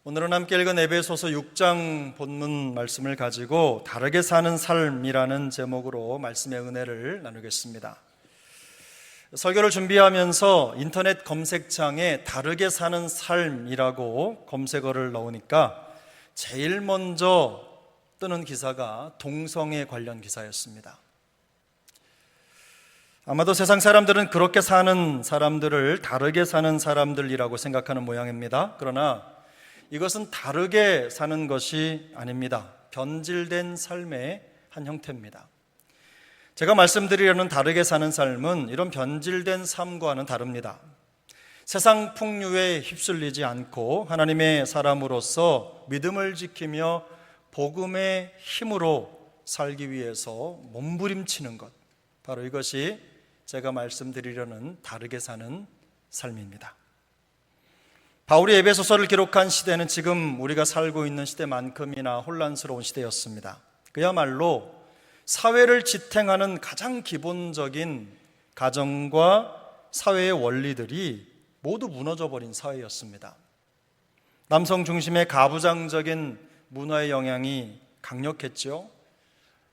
오늘은 함께 읽은 에베소서 6장 본문 말씀을 가지고 다르게 사는 삶이라는 제목으로 말씀의 은혜를 나누겠습니다. 설교를 준비하면서 인터넷 검색창에 다르게 사는 삶이라고 검색어를 넣으니까 제일 먼저 뜨는 기사가 동성애 관련 기사였습니다. 아마도 세상 사람들은 그렇게 사는 사람들을 다르게 사는 사람들이라고 생각하는 모양입니다. 그러나 이것은 다르게 사는 것이 아닙니다. 변질된 삶의 한 형태입니다. 제가 말씀드리려는 다르게 사는 삶은 이런 변질된 삶과는 다릅니다. 세상 풍류에 휩쓸리지 않고 하나님의 사람으로서 믿음을 지키며 복음의 힘으로 살기 위해서 몸부림치는 것, 바로 이것이 제가 말씀드리려는 다르게 사는 삶입니다. 바울이 에베소서를 기록한 시대는 지금 우리가 살고 있는 시대만큼이나 혼란스러운 시대였습니다. 그야말로 사회를 지탱하는 가장 기본적인 가정과 사회의 원리들이 모두 무너져버린 사회였습니다. 남성 중심의 가부장적인 문화의 영향이 강력했죠.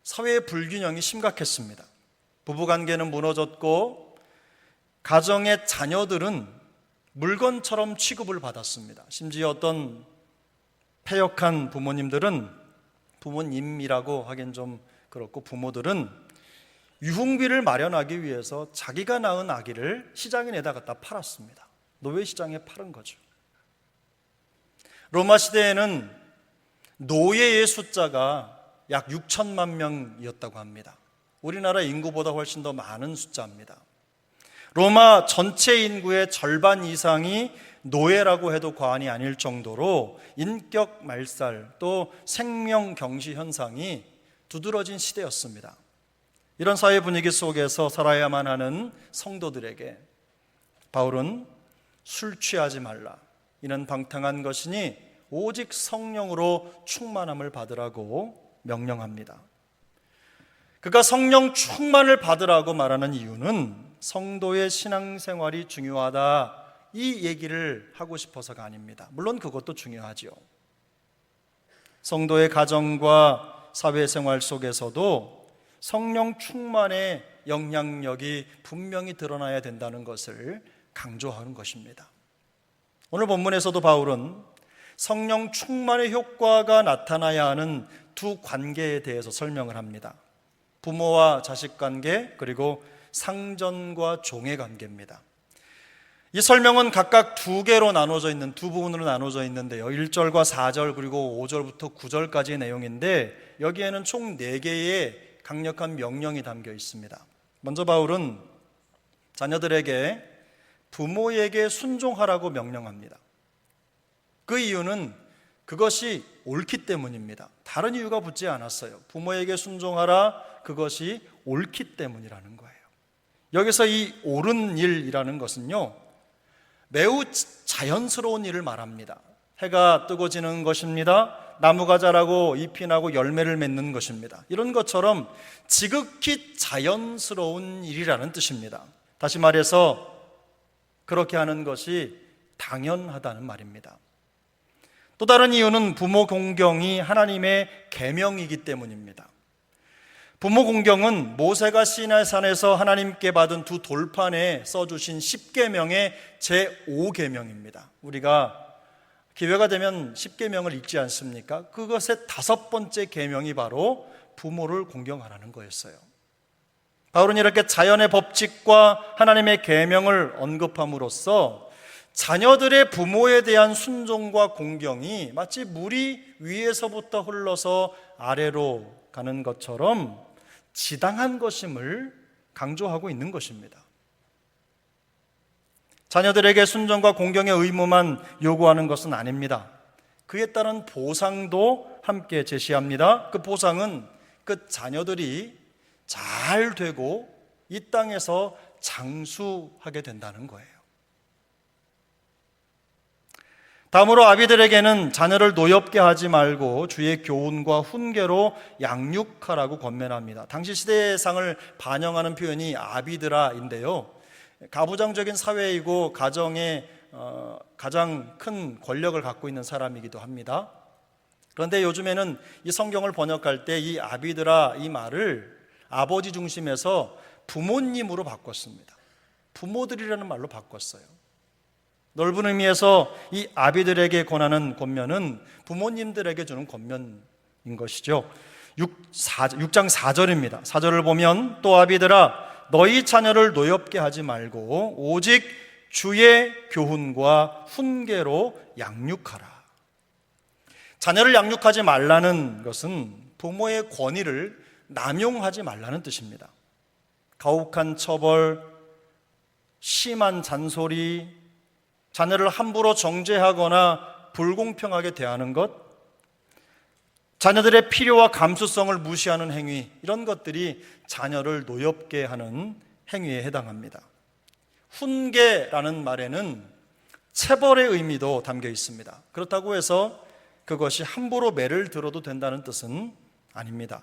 사회의 불균형이 심각했습니다. 부부관계는 무너졌고 가정의 자녀들은 물건처럼 취급을 받았습니다. 심지어 어떤 패역한 부모님들은, 부모님이라고 하긴 좀 그렇고, 부모들은 유흥비를 마련하기 위해서 자기가 낳은 아기를 시장에 내다 갖다 팔았습니다. 노예시장에 팔은 거죠. 로마 시대에는 노예의 숫자가 약 6천만 명이었다고 합니다. 우리나라 인구보다 훨씬 더 많은 숫자입니다. 로마 전체 인구의 절반 이상이 노예라고 해도 과언이 아닐 정도로 인격 말살 또 생명 경시 현상이 두드러진 시대였습니다. 이런 사회 분위기 속에서 살아야만 하는 성도들에게 바울은 술 취하지 말라, 이는 방탕한 것이니 오직 성령으로 충만함을 받으라고 명령합니다. 그가 성령 충만을 받으라고 말하는 이유는 성도의 신앙생활이 중요하다, 이 얘기를 하고 싶어서가 아닙니다. 물론 그것도 중요하죠. 성도의 가정과 사회생활 속에서도 성령 충만의 영향력이 분명히 드러나야 된다는 것을 강조하는 것입니다. 오늘 본문에서도 바울은 성령 충만의 효과가 나타나야 하는 두 관계에 대해서 설명을 합니다. 부모와 자식 관계, 그리고 상전과 종의 관계입니다. 이 설명은 각각 두 개로 나눠져 있는, 두 부분으로 나눠져 있는데요, 1절과 4절 그리고 5절부터 9절까지의 내용인데 여기에는 총 4개의 강력한 명령이 담겨 있습니다. 먼저 바울은 자녀들에게 부모에게 순종하라고 명령합니다. 그 이유는 그것이 옳기 때문입니다. 다른 이유가 붙지 않았어요. 부모에게 순종하라, 그것이 옳기 때문이라는 거예요. 여기서 이 옳은 일이라는 것은요, 매우 자연스러운 일을 말합니다. 해가 뜨고 지는 것입니다. 나무가 자라고 잎이 나고 열매를 맺는 것입니다. 이런 것처럼 지극히 자연스러운 일이라는 뜻입니다. 다시 말해서 그렇게 하는 것이 당연하다는 말입니다. 또 다른 이유는 부모 공경이 하나님의 계명이기 때문입니다. 부모 공경은 모세가 시내산에서 하나님께 받은 두 돌판에 써주신 10계명의 제5계명입니다. 우리가 기회가 되면 10계명을 읽지 않습니까? 그것의 5번째 계명이 바로 부모를 공경하라는 거였어요. 바울은 이렇게 자연의 법칙과 하나님의 계명을 언급함으로써 자녀들의 부모에 대한 순종과 공경이 마치 물이 위에서부터 흘러서 아래로 가는 것처럼 지당한 것임을 강조하고 있는 것입니다. 자녀들에게 순종과 공경의 의무만 요구하는 것은 아닙니다. 그에 따른 보상도 함께 제시합니다. 그 보상은 그 자녀들이 잘 되고 이 땅에서 장수하게 된다는 거예요. 다음으로 아비들에게는 자녀를 노엽게 하지 말고 주의 교훈과 훈계로 양육하라고 권면합니다. 당시 시대상을 반영하는 표현이 아비드라인데요, 가부장적인 사회이고 가정의 가장 큰 권력을 갖고 있는 사람이기도 합니다. 그런데 요즘에는 이 성경을 번역할 때 이 아비드라 이 말을 아버지 중심에서 부모님으로 바꿨습니다. 부모들이라는 말로 바꿨어요. 넓은 의미에서 이 아비들에게 권하는 권면은 부모님들에게 주는 권면인 것이죠. 6장 4절입니다. 4절을 보면 또 아비들아 너희 자녀를 노엽게 하지 말고 오직 주의 교훈과 훈계로 양육하라. 자녀를 양육하지 말라는 것은 부모의 권위를 남용하지 말라는 뜻입니다. 가혹한 처벌, 심한 잔소리, 자녀를 함부로 정죄하거나 불공평하게 대하는 것, 자녀들의 필요와 감수성을 무시하는 행위, 이런 것들이 자녀를 노엽게 하는 행위에 해당합니다. 훈계라는 말에는 체벌의 의미도 담겨 있습니다. 그렇다고 해서 그것이 함부로 매를 들어도 된다는 뜻은 아닙니다.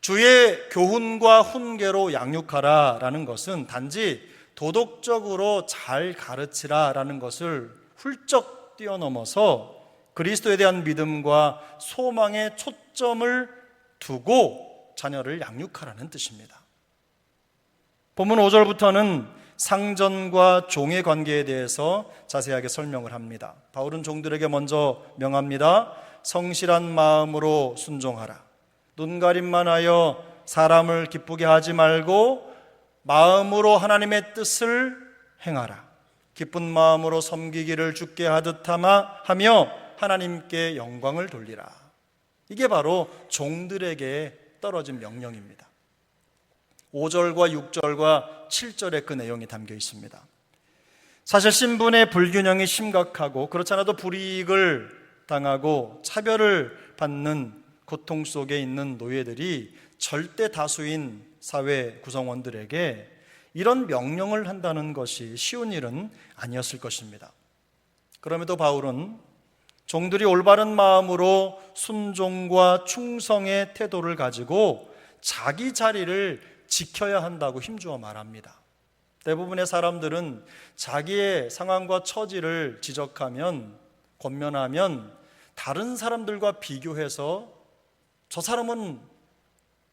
주의 교훈과 훈계로 양육하라라는 것은 단지 도덕적으로 잘 가르치라라는 것을 훌쩍 뛰어넘어서 그리스도에 대한 믿음과 소망에 초점을 두고 자녀를 양육하라는 뜻입니다. 본문 5절부터는 상전과 종의 관계에 대해서 자세하게 설명을 합니다. 바울은 종들에게 먼저 명합니다. 성실한 마음으로 순종하라. 눈가림만 하여 사람을 기쁘게 하지 말고 마음으로 하나님의 뜻을 행하라. 기쁜 마음으로 섬기기를 주께 하듯 하며 하나님께 영광을 돌리라. 이게 바로 종들에게 떨어진 명령입니다. 5절과 6절과 7절에 그 내용이 담겨 있습니다. 사실 신분의 불균형이 심각하고 그렇지 않아도 불이익을 당하고 차별을 받는 고통 속에 있는 노예들이 절대 다수인 사회 구성원들에게 이런 명령을 한다는 것이 쉬운 일은 아니었을 것입니다. 그럼에도 바울은 종들이 올바른 마음으로 순종과 충성의 태도를 가지고 자기 자리를 지켜야 한다고 힘주어 말합니다. 대부분의 사람들은 자기의 상황과 처지를 지적하면, 권면하면 다른 사람들과 비교해서 저 사람은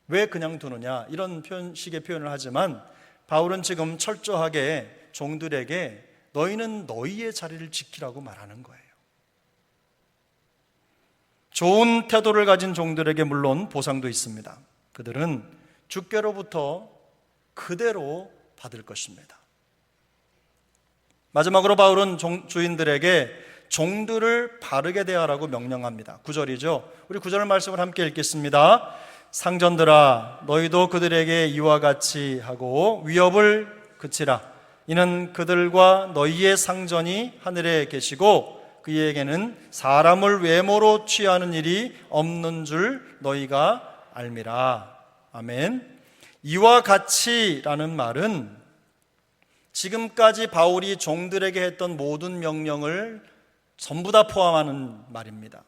왜 그냥 두느냐 이런 식의 표현을 하지만 바울은 지금 철저하게 종들에게 너희는 너희의 자리를 지키라고 말하는 거예요. 좋은 태도를 가진 종들에게 물론 보상도 있습니다. 그들은 주께로부터 그대로 받을 것입니다. 마지막으로 바울은 주인들에게 종들을 바르게 대하라고 명령합니다. 9절이죠. 우리 9절 말씀을 함께 읽겠습니다. 상전들아 너희도 그들에게 이와 같이 하고 위협을 그치라. 이는 그들과 너희의 상전이 하늘에 계시고 그에게는 사람을 외모로 취하는 일이 없는 줄 너희가 알미라. 아멘. 이와 같이라는 말은 지금까지 바울이 종들에게 했던 모든 명령을 전부 다 포함하는 말입니다.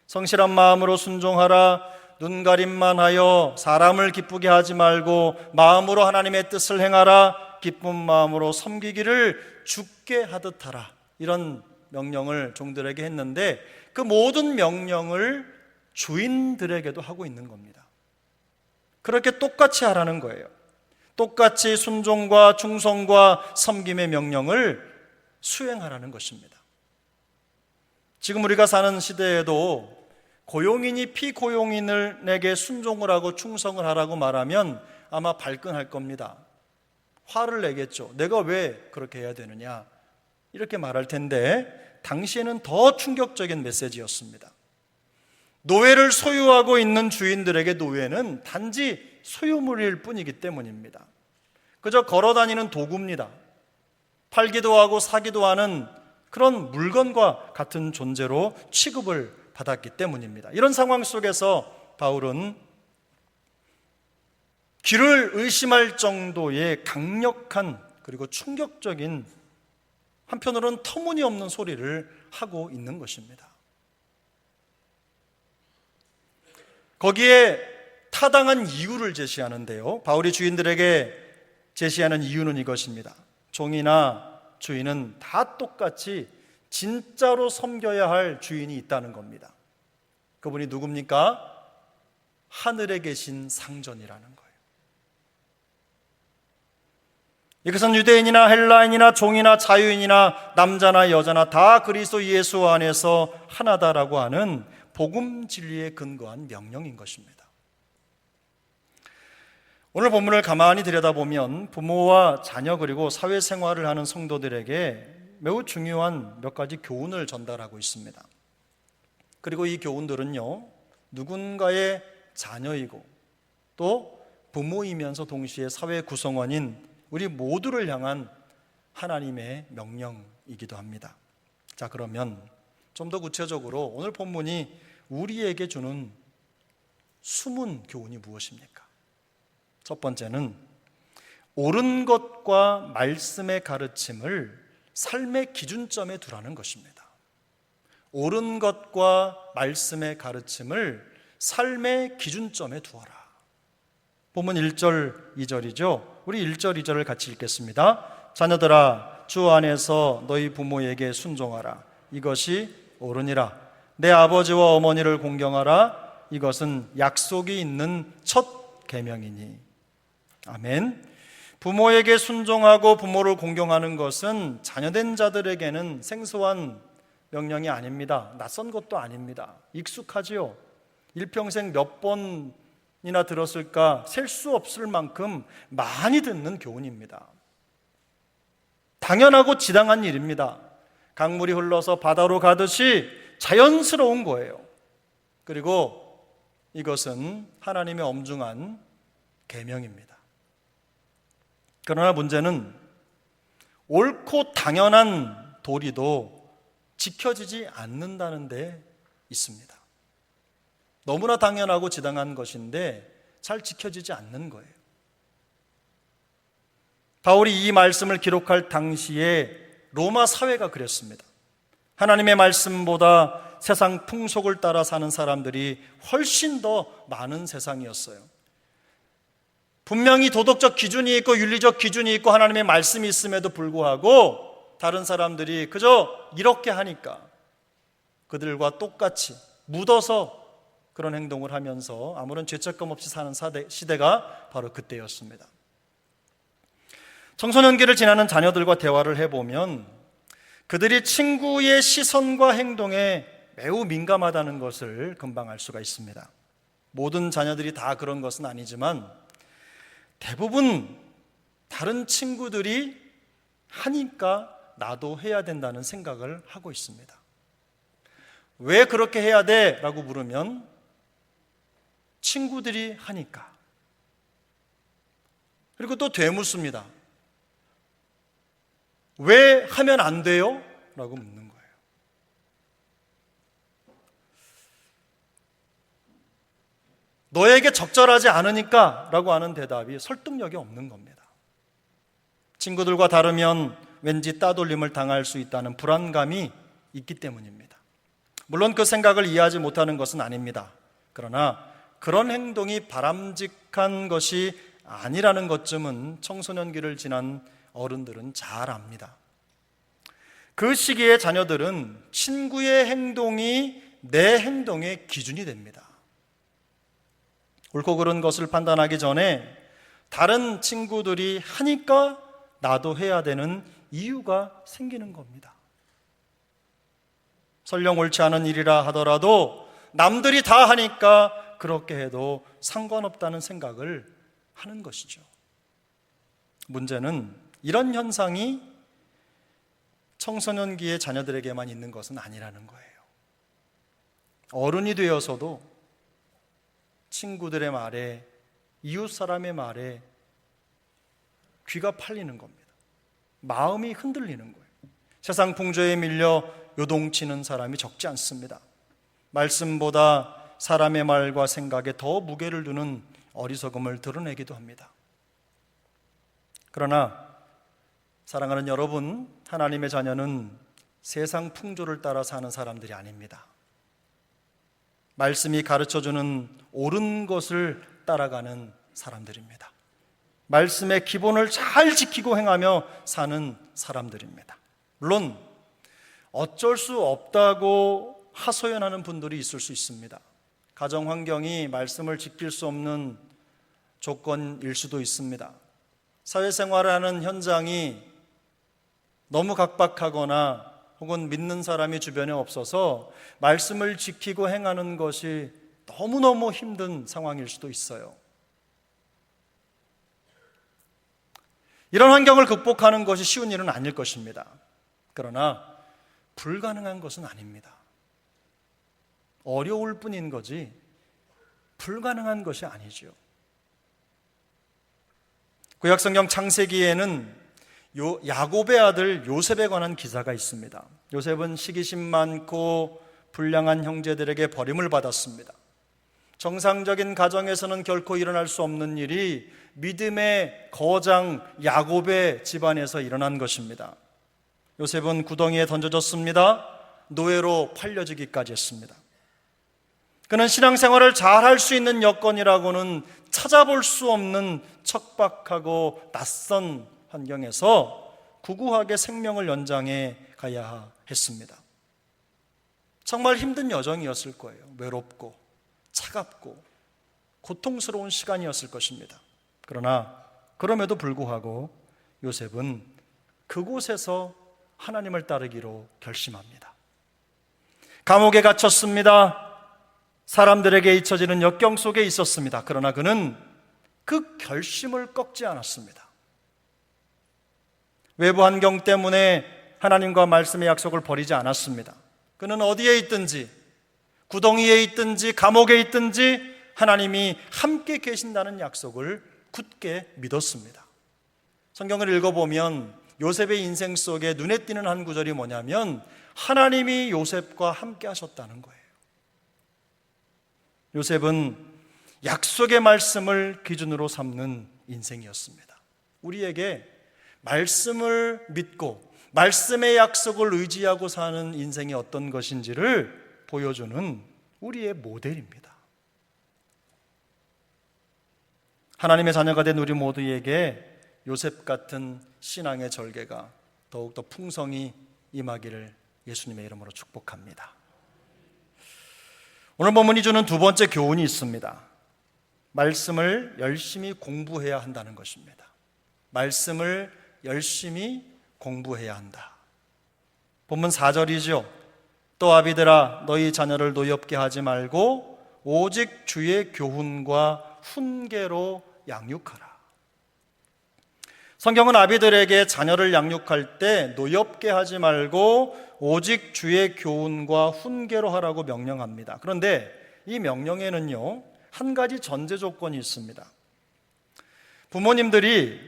성실한 마음으로 순종하라. 눈가림만 하여 사람을 기쁘게 하지 말고 마음으로 하나님의 뜻을 행하라. 기쁜 마음으로 섬기기를 주께 하듯 하라. 이런 명령을 종들에게 했는데 그 모든 명령을 주인들에게도 하고 있는 겁니다. 그렇게 똑같이 하라는 거예요. 똑같이 순종과 충성과 섬김의 명령을 수행하라는 것입니다. 지금 우리가 사는 시대에도 고용인이 피고용인에게 순종을 하고 충성을 하라고 말하면 아마 발끈할 겁니다. 화를 내겠죠. 내가 왜 그렇게 해야 되느냐 이렇게 말할 텐데 당시에는 더 충격적인 메시지였습니다. 노예를 소유하고 있는 주인들에게 노예는 단지 소유물일 뿐이기 때문입니다. 그저 걸어다니는 도구입니다. 팔기도 하고 사기도 하는 그런 물건과 같은 존재로 취급을 받았기 때문입니다. 이런 상황 속에서 바울은 귀를 의심할 정도의 강력한 그리고 충격적인 한편으로는 터무니없는 소리를 하고 있는 것입니다. 거기에 타당한 이유를 제시하는데요. 바울이 주인들에게 제시하는 이유는 이것입니다. 종이나 주인은 다 똑같이 진짜로 섬겨야 할 주인이 있다는 겁니다. 그분이 누굽니까? 하늘에 계신 상전이라는 거예요. 이것은 유대인이나 헬라인이나 종이나 자유인이나 남자나 여자나 다 그리스도 예수 안에서 하나다라고 하는 복음 진리에 근거한 명령인 것입니다. 오늘 본문을 가만히 들여다보면 부모와 자녀 그리고 사회생활을 하는 성도들에게 매우 중요한 몇 가지 교훈을 전달하고 있습니다. 그리고 이 교훈들은요, 누군가의 자녀이고 또 부모이면서 동시에 사회 구성원인 우리 모두를 향한 하나님의 명령이기도 합니다. 자, 그러면 좀 더 구체적으로 오늘 본문이 우리에게 주는 숨은 교훈이 무엇입니까? 첫 번째는 옳은 것과 말씀의 가르침을 삶의 기준점에 두라는 것입니다. 옳은 것과 말씀의 가르침을 삶의 기준점에 두어라. 본문 1절, 2절이죠. 우리 1절, 2절을 같이 읽겠습니다. 자녀들아, 주 안에서 너희 부모에게 순종하라. 이것이 옳으니라. 내 아버지와 어머니를 공경하라. 이것은 약속이 있는 첫 계명이니. 아멘. 부모에게 순종하고 부모를 공경하는 것은 자녀된 자들에게는 생소한 명령이 아닙니다. 낯선 것도 아닙니다. 익숙하지요. 일평생 몇 번이나 들었을까 셀 수 없을 만큼 많이 듣는 교훈입니다. 당연하고 지당한 일입니다. 강물이 흘러서 바다로 가듯이 자연스러운 거예요. 그리고 이것은 하나님의 엄중한 계명입니다. 그러나 문제는 옳고 당연한 도리도 지켜지지 않는다는 데 있습니다. 너무나 당연하고 지당한 것인데 잘 지켜지지 않는 거예요. 바울이 이 말씀을 기록할 당시에 로마 사회가 그랬습니다. 하나님의 말씀보다 세상 풍속을 따라 사는 사람들이 훨씬 더 많은 세상이었어요. 분명히 도덕적 기준이 있고 윤리적 기준이 있고 하나님의 말씀이 있음에도 불구하고 다른 사람들이 그저 이렇게 하니까 그들과 똑같이 묻어서 그런 행동을 하면서 아무런 죄책감 없이 사는 시대가 바로 그때였습니다. 청소년기를 지나는 자녀들과 대화를 해보면 그들이 친구의 시선과 행동에 매우 민감하다는 것을 금방 알 수가 있습니다. 모든 자녀들이 다 그런 것은 아니지만 대부분 다른 친구들이 하니까 나도 해야 된다는 생각을 하고 있습니다. 왜 그렇게 해야 돼? 라고 물으면 친구들이 하니까. 그리고 또 되묻습니다. 왜 하면 안 돼요? 라고 묻는 거예요. 너에게 적절하지 않으니까 라고 하는 대답이 설득력이 없는 겁니다. 친구들과 다르면 왠지 따돌림을 당할 수 있다는 불안감이 있기 때문입니다. 물론 그 생각을 이해하지 못하는 것은 아닙니다. 그러나 그런 행동이 바람직한 것이 아니라는 것쯤은 청소년기를 지난 어른들은 잘 압니다. 그 시기에 자녀들은 친구의 행동이 내 행동의 기준이 됩니다. 옳고 그른 것을 판단하기 전에 다른 친구들이 하니까 나도 해야 되는 이유가 생기는 겁니다. 설령 옳지 않은 일이라 하더라도 남들이 다 하니까 그렇게 해도 상관없다는 생각을 하는 것이죠. 문제는 이런 현상이 청소년기의 자녀들에게만 있는 것은 아니라는 거예요. 어른이 되어서도 친구들의 말에, 이웃 사람의 말에 귀가 팔리는 겁니다. 마음이 흔들리는 거예요. 세상 풍조에 밀려 요동치는 사람이 적지 않습니다. 말씀보다 사람의 말과 생각에 더 무게를 두는 어리석음을 드러내기도 합니다. 그러나 사랑하는 여러분, 하나님의 자녀는 세상 풍조를 따라 사는 사람들이 아닙니다. 말씀이 가르쳐주는 옳은 것을 따라가는 사람들입니다. 말씀의 기본을 잘 지키고 행하며 사는 사람들입니다. 물론 어쩔 수 없다고 하소연하는 분들이 있을 수 있습니다. 가정 환경이 말씀을 지킬 수 없는 조건일 수도 있습니다. 사회생활하는 현장이 너무 각박하거나 혹은 믿는 사람이 주변에 없어서 말씀을 지키고 행하는 것이 너무너무 힘든 상황일 수도 있어요. 이런 환경을 극복하는 것이 쉬운 일은 아닐 것입니다. 그러나 불가능한 것은 아닙니다. 어려울 뿐인 거지 불가능한 것이 아니죠. 구약성경 창세기에는 야곱의 아들 요셉에 관한 기사가 있습니다. 요셉은 시기심 많고 불량한 형제들에게 버림을 받았습니다. 정상적인 가정에서는 결코 일어날 수 없는 일이 믿음의 거장 야곱의 집안에서 일어난 것입니다. 요셉은 구덩이에 던져졌습니다. 노예로 팔려지기까지 했습니다. 그는 신앙생활을 잘할 수 있는 여건이라고는 찾아볼 수 없는 척박하고 낯선 환경에서 구구하게 생명을 연장해 가야 했습니다. 정말 힘든 여정이었을 거예요. 외롭고 차갑고 고통스러운 시간이었을 것입니다. 그러나 그럼에도 불구하고 요셉은 그곳에서 하나님을 따르기로 결심합니다. 감옥에 갇혔습니다. 사람들에게 잊혀지는 역경 속에 있었습니다. 그러나 그는 그 결심을 꺾지 않았습니다. 외부 환경 때문에 하나님과 말씀의 약속을 버리지 않았습니다. 그는 어디에 있든지, 구덩이에 있든지 감옥에 있든지 하나님이 함께 계신다는 약속을 굳게 믿었습니다. 성경을 읽어보면 요셉의 인생 속에 눈에 띄는 한 구절이 뭐냐면 하나님이 요셉과 함께 하셨다는 거예요. 요셉은 약속의 말씀을 기준으로 삼는 인생이었습니다. 우리에게 말씀을 믿고 말씀의 약속을 의지하고 사는 인생이 어떤 것인지를 보여주는 우리의 모델입니다. 하나님의 자녀가 된 우리 모두에게 요셉 같은 신앙의 절개가 더욱더 풍성히 임하기를 예수님의 이름으로 축복합니다. 오늘 본문이 주는 두 번째 교훈이 있습니다. 말씀을 열심히 공부해야 한다는 것입니다. 말씀을 열심히 공부해야 한다. 본문 4절이죠. 또 아비들아 너희 자녀를 노엽게 하지 말고 오직 주의 교훈과 훈계로 양육하라. 성경은 아비들에게 자녀를 양육할 때 노엽게 하지 말고 오직 주의 교훈과 훈계로 하라고 명령합니다. 그런데 이 명령에는요, 한 가지 전제 조건이 있습니다. 부모님들이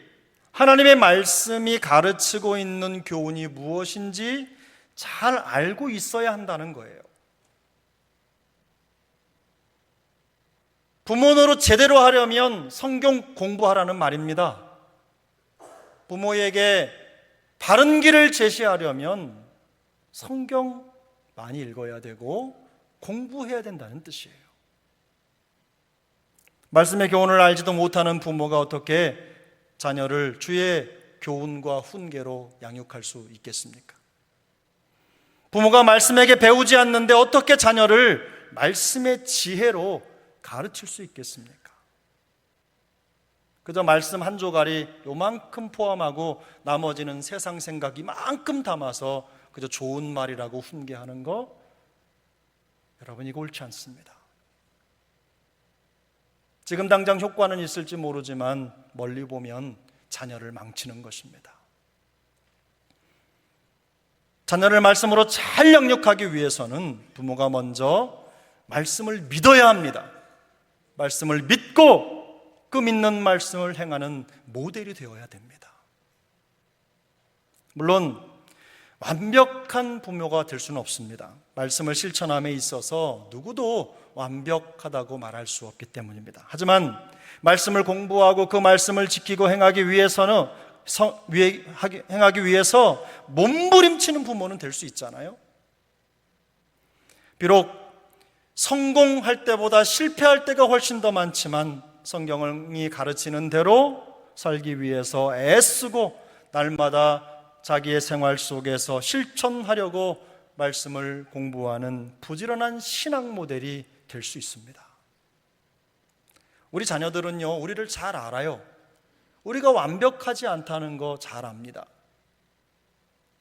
하나님의 말씀이 가르치고 있는 교훈이 무엇인지 잘 알고 있어야 한다는 거예요. 부모 노릇 제대로 하려면 성경 공부하라는 말입니다. 부모에게 바른 길을 제시하려면 성경 많이 읽어야 되고 공부해야 된다는 뜻이에요. 말씀의 교훈을 알지도 못하는 부모가 어떻게 자녀를 주의 교훈과 훈계로 양육할 수 있겠습니까? 부모가 말씀에게 배우지 않는데 어떻게 자녀를 말씀의 지혜로 가르칠 수 있겠습니까? 그저 말씀 한 조각이 요만큼 포함하고 나머지는 세상 생각 이만큼 담아서 그저 좋은 말이라고 훈계하는 거, 여러분 이거 옳지 않습니다. 지금 당장 효과는 있을지 모르지만 멀리 보면 자녀를 망치는 것입니다. 자녀를 말씀으로 잘 양육하기 위해서는 부모가 먼저 말씀을 믿어야 합니다. 말씀을 믿고 그 믿는 말씀을 행하는 모델이 되어야 됩니다. 물론 완벽한 부모가 될 수는 없습니다. 말씀을 실천함에 있어서 누구도 완벽하다고 말할 수 없기 때문입니다. 하지만 말씀을 공부하고 그 말씀을 지키고 행하기 위해서 몸부림치는 부모는 될 수 있잖아요. 비록 성공할 때보다 실패할 때가 훨씬 더 많지만 성경이 가르치는 대로 살기 위해서 애쓰고 날마다 자기의 생활 속에서 실천하려고 말씀을 공부하는 부지런한 신앙 모델이 될 수 있습니다. 우리 자녀들은요, 우리를 잘 알아요. 우리가 완벽하지 않다는 거 잘 압니다.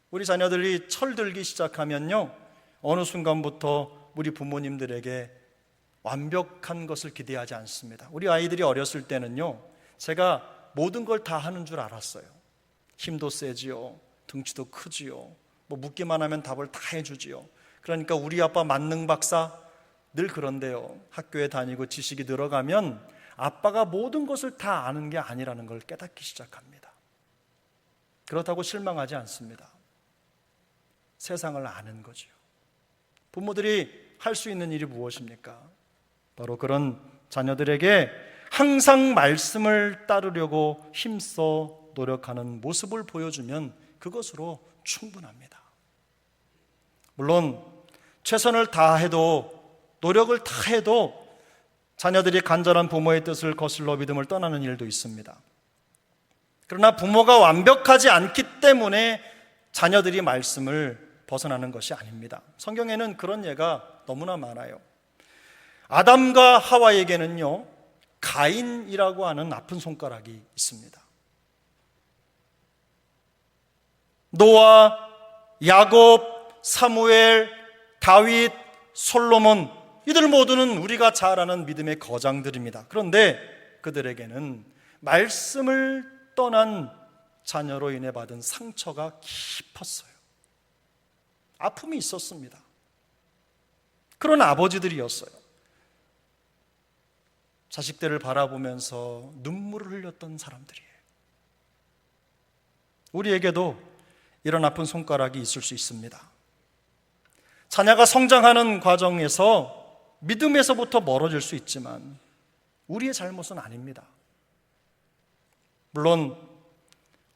우리 자녀들이 철들기 시작하면요, 어느 순간부터 우리 부모님들에게 완벽한 것을 기대하지 않습니다. 우리 아이들이 어렸을 때는요, 제가 모든 걸 다 하는 줄 알았어요. 힘도 세지요, 등치도 크지요, 뭐 묻기만 하면 답을 다 해주지요. 그러니까 우리 아빠 만능 박사 늘 그런데요, 학교에 다니고 지식이 늘어가면 아빠가 모든 것을 다 아는 게 아니라는 걸 깨닫기 시작합니다. 그렇다고 실망하지 않습니다. 세상을 아는 거지요. 부모들이 할 수 있는 일이 무엇입니까? 바로 그런 자녀들에게 항상 말씀을 따르려고 힘써 노력하는 모습을 보여주면 그것으로 충분합니다. 물론 최선을 다해도, 노력을 다해도 자녀들이 간절한 부모의 뜻을 거슬러 믿음을 떠나는 일도 있습니다. 그러나 부모가 완벽하지 않기 때문에 자녀들이 말씀을 벗어나는 것이 아닙니다. 성경에는 그런 예가 너무나 많아요. 아담과 하와에게는요, 가인이라고 하는 아픈 손가락이 있습니다. 노아, 야곱, 사무엘, 다윗, 솔로몬, 이들 모두는 우리가 잘 아는 믿음의 거장들입니다. 그런데 그들에게는 말씀을 떠난 자녀로 인해 받은 상처가 깊었어요. 아픔이 있었습니다. 그런 아버지들이었어요. 자식들을 바라보면서 눈물을 흘렸던 사람들이에요. 우리에게도 이런 아픈 손가락이 있을 수 있습니다. 자녀가 성장하는 과정에서 믿음에서부터 멀어질 수 있지만 우리의 잘못은 아닙니다. 물론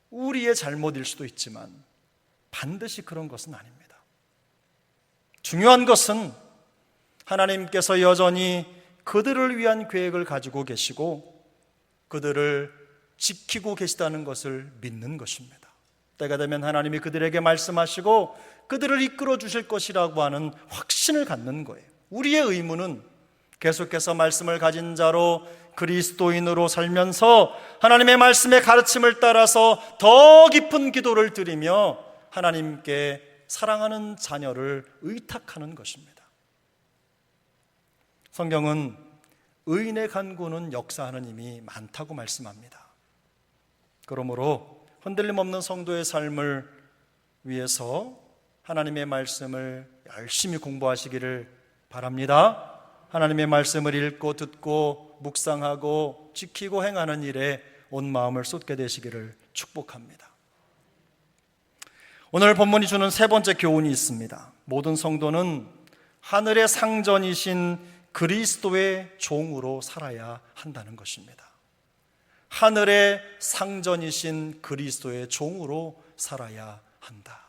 우리의 잘못일 수도 있지만 반드시 그런 것은 아닙니다. 중요한 것은 하나님께서 여전히 그들을 위한 계획을 가지고 계시고 그들을 지키고 계시다는 것을 믿는 것입니다. 때가 되면 하나님이 그들에게 말씀하시고 그들을 이끌어 주실 것이라고 하는 확신을 갖는 거예요. 우리의 의무는 계속해서 말씀을 가진 자로 그리스도인으로 살면서 하나님의 말씀의 가르침을 따라서 더 깊은 기도를 드리며 하나님께 사랑하는 자녀를 의탁하는 것입니다. 성경은 의인의 간구는 역사하는 힘이 많다고 말씀합니다. 그러므로 흔들림 없는 성도의 삶을 위해서 하나님의 말씀을 열심히 공부하시기를 바랍니다. 하나님의 말씀을 읽고 듣고 묵상하고 지키고 행하는 일에 온 마음을 쏟게 되시기를 축복합니다. 오늘 본문이 주는 세 번째 교훈이 있습니다. 모든 성도는 하늘의 상전이신 그리스도의 종으로 살아야 한다는 것입니다. 하늘의 상전이신 그리스도의 종으로 살아야 한다.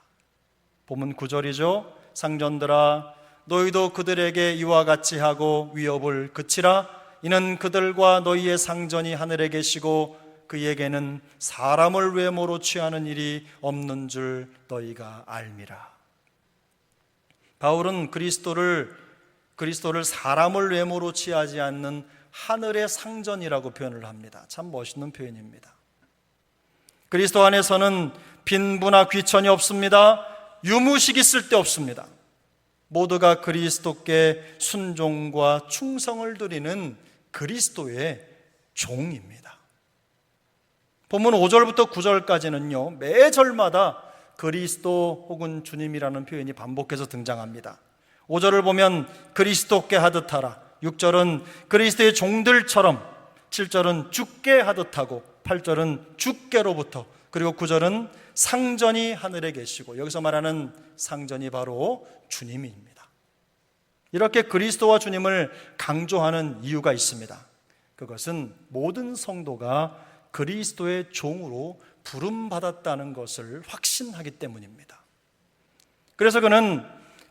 본문 9절이죠. 상전들아 너희도 그들에게 이와 같이 하고 위협을 그치라. 이는 그들과 너희의 상전이 하늘에 계시고 그에게는 사람을 외모로 취하는 일이 없는 줄 너희가 알미라. 바울은 그리스도를 사람을 외모로 취하지 않는 하늘의 상전이라고 표현을 합니다. 참 멋있는 표현입니다. 그리스도 안에서는 빈부나 귀천이 없습니다. 유무식이 쓸데없습니다. 모두가 그리스도께 순종과 충성을 드리는 그리스도의 종입니다. 본문 5절부터 9절까지는요, 매 절마다 그리스도 혹은 주님이라는 표현이 반복해서 등장합니다. 5절을 보면 그리스도께 하듯 하라, 6절은 그리스도의 종들처럼, 7절은 주께 하듯 하고, 8절은 주께로부터, 그리고 9절은 상전이 하늘에 계시고, 여기서 말하는 상전이 바로 주님입니다. 이렇게 그리스도와 주님을 강조하는 이유가 있습니다. 그것은 모든 성도가 그리스도의 종으로 부름받았다는 것을 확신하기 때문입니다. 그래서 그는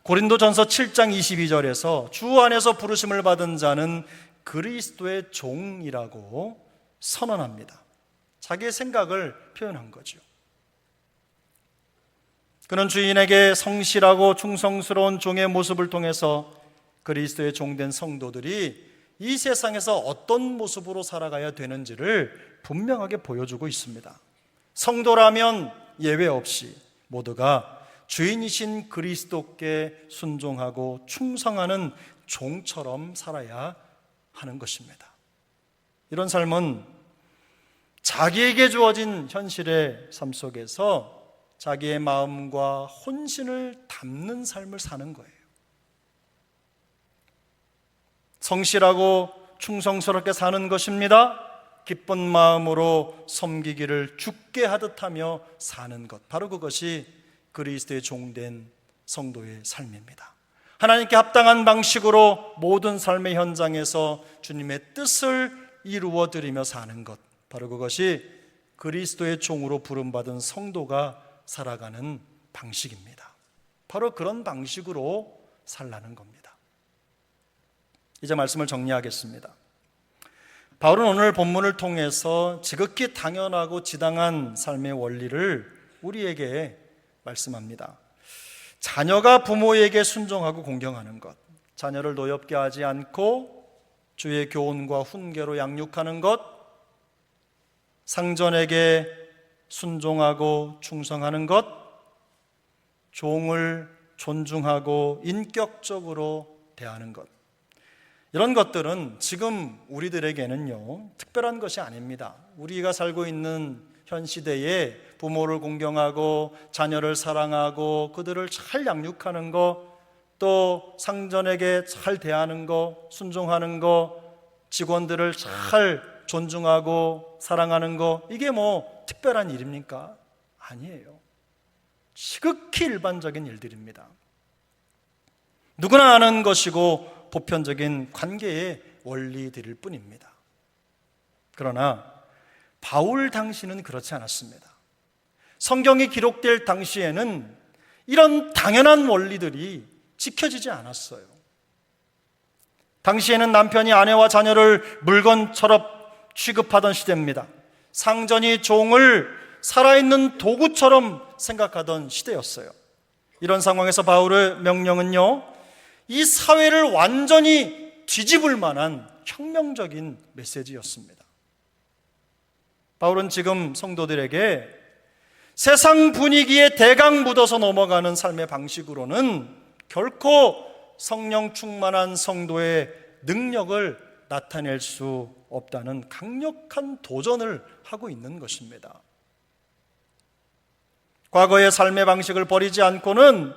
고린도전서 7장 22절에서 주 안에서 부르심을 받은 자는 그리스도의 종이라고 선언합니다. 자기의 생각을 표현한 거죠. 그는 주인에게 성실하고 충성스러운 종의 모습을 통해서 그리스도의 종된 성도들이 이 세상에서 어떤 모습으로 살아가야 되는지를 분명하게 보여주고 있습니다. 성도라면 예외 없이 모두가 주인이신 그리스도께 순종하고 충성하는 종처럼 살아야 하는 것입니다. 이런 삶은 자기에게 주어진 현실의 삶 속에서 자기의 마음과 혼신을 담는 삶을 사는 거예요. 성실하고 충성스럽게 사는 것입니다. 기쁜 마음으로 섬기기를 주께 하듯 하며 사는 것, 바로 그것이 그리스도의 종된 성도의 삶입니다. 하나님께 합당한 방식으로 모든 삶의 현장에서 주님의 뜻을 이루어 드리며 사는 것, 바로 그것이 그리스도의 종으로 부름받은 성도가 살아가는 방식입니다. 바로 그런 방식으로 살라는 겁니다. 이제 말씀을 정리하겠습니다. 바울은 오늘 본문을 통해서 지극히 당연하고 지당한 삶의 원리를 우리에게 말씀합니다. 자녀가 부모에게 순종하고 공경하는 것, 자녀를 노엽게 하지 않고 주의 교훈과 훈계로 양육하는 것, 상전에게 순종하고 충성하는 것, 종을 존중하고 인격적으로 대하는 것, 이런 것들은 지금 우리들에게는요 특별한 것이 아닙니다. 우리가 살고 있는 현 시대에 부모를 공경하고 자녀를 사랑하고 그들을 잘 양육하는 것, 또 상전에게 잘 대하는 것, 순종하는 것, 직원들을 잘 존중하고 사랑하는 것, 이게 뭐 특별한 일입니까? 아니에요. 지극히 일반적인 일들입니다. 누구나 아는 것이고 보편적인 관계의 원리들일 뿐입니다. 그러나 바울 당시는 그렇지 않았습니다. 성경이 기록될 당시에는 이런 당연한 원리들이 지켜지지 않았어요. 당시에는 남편이 아내와 자녀를 물건처럼 취급하던 시대입니다. 상전이 종을 살아있는 도구처럼 생각하던 시대였어요. 이런 상황에서 바울의 명령은요, 이 사회를 완전히 뒤집을 만한 혁명적인 메시지였습니다. 바울은 지금 성도들에게 세상 분위기에 대강 묻어서 넘어가는 삶의 방식으로는 결코 성령 충만한 성도의 능력을 나타낼 수 없다는 강력한 도전을 하고 있는 것입니다. 과거의 삶의 방식을 버리지 않고는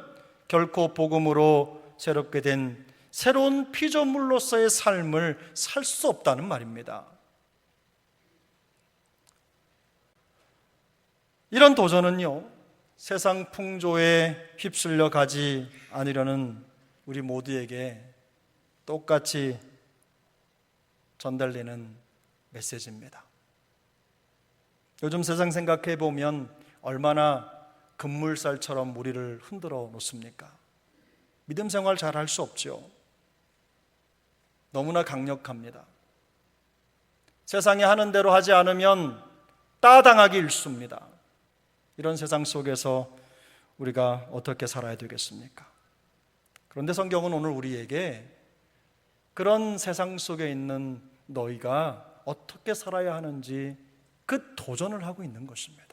결코 복음으로 새롭게 된 새로운 피조물로서의 삶을 살 수 없다는 말입니다. 이런 도전은요, 세상 풍조에 휩쓸려 가지 않으려는 우리 모두에게 똑같이 전달되는 메시지입니다. 요즘 세상 생각해 보면 얼마나 급물살처럼 우리를 흔들어 놓습니까? 믿음 생활 잘 할 수 없죠. 너무나 강력합니다. 세상이 하는 대로 하지 않으면 따당하기 일쑤입니다. 이런 세상 속에서 우리가 어떻게 살아야 되겠습니까? 그런데 성경은 오늘 우리에게 그런 세상 속에 있는 너희가 어떻게 살아야 하는지 그 도전을 하고 있는 것입니다.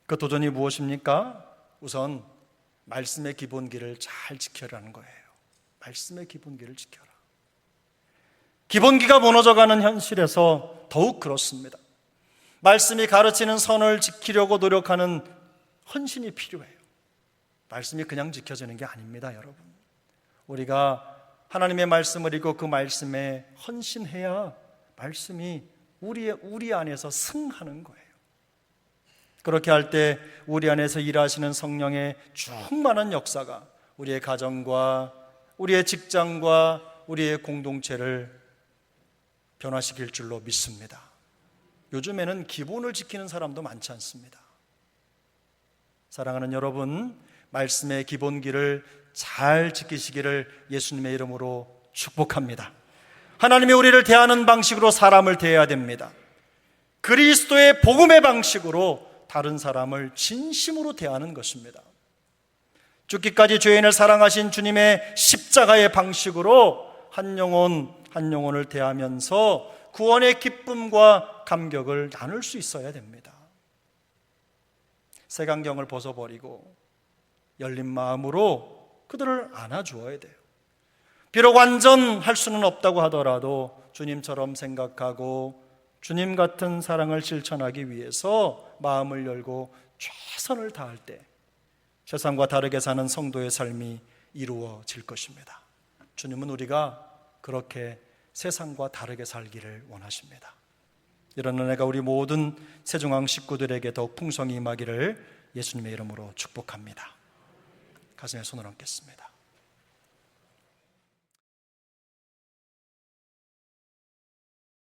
그 도전이 무엇입니까? 우선 말씀의 기본기를 잘 지켜라는 거예요. 말씀의 기본기를 지켜라. 기본기가 무너져가는 현실에서 더욱 그렇습니다. 말씀이 가르치는 선을 지키려고 노력하는 헌신이 필요해요. 말씀이 그냥 지켜지는 게 아닙니다, 여러분. 우리가 하나님의 말씀을 읽고 그 말씀에 헌신해야 말씀이 우리 안에서 승하는 거예요. 그렇게 할 때 우리 안에서 일하시는 성령의 충만한 역사가 우리의 가정과 우리의 직장과 우리의 공동체를 변화시킬 줄로 믿습니다. 요즘에는 기본을 지키는 사람도 많지 않습니다. 사랑하는 여러분, 말씀의 기본기를 잘 지키시기를 예수님의 이름으로 축복합니다. 하나님이 우리를 대하는 방식으로 사람을 대해야 됩니다. 그리스도의 복음의 방식으로 다른 사람을 진심으로 대하는 것입니다. 죽기까지 죄인을 사랑하신 주님의 십자가의 방식으로 한 영혼 한 영혼을 대하면서 구원의 기쁨과 감격을 나눌 수 있어야 됩니다. 색안경을 벗어버리고 열린 마음으로 그들을 안아주어야 돼요. 비록 완전 할 수는 없다고 하더라도 주님처럼 생각하고 주님 같은 사랑을 실천하기 위해서 마음을 열고 최선을 다할 때 세상과 다르게 사는 성도의 삶이 이루어질 것입니다. 주님은 우리가 그렇게 세상과 다르게 살기를 원하십니다. 이런 은혜가 우리 모든 세종항 식구들에게 더욱 풍성히 임하기를 예수님의 이름으로 축복합니다. 가슴에 손을 얹겠습니다.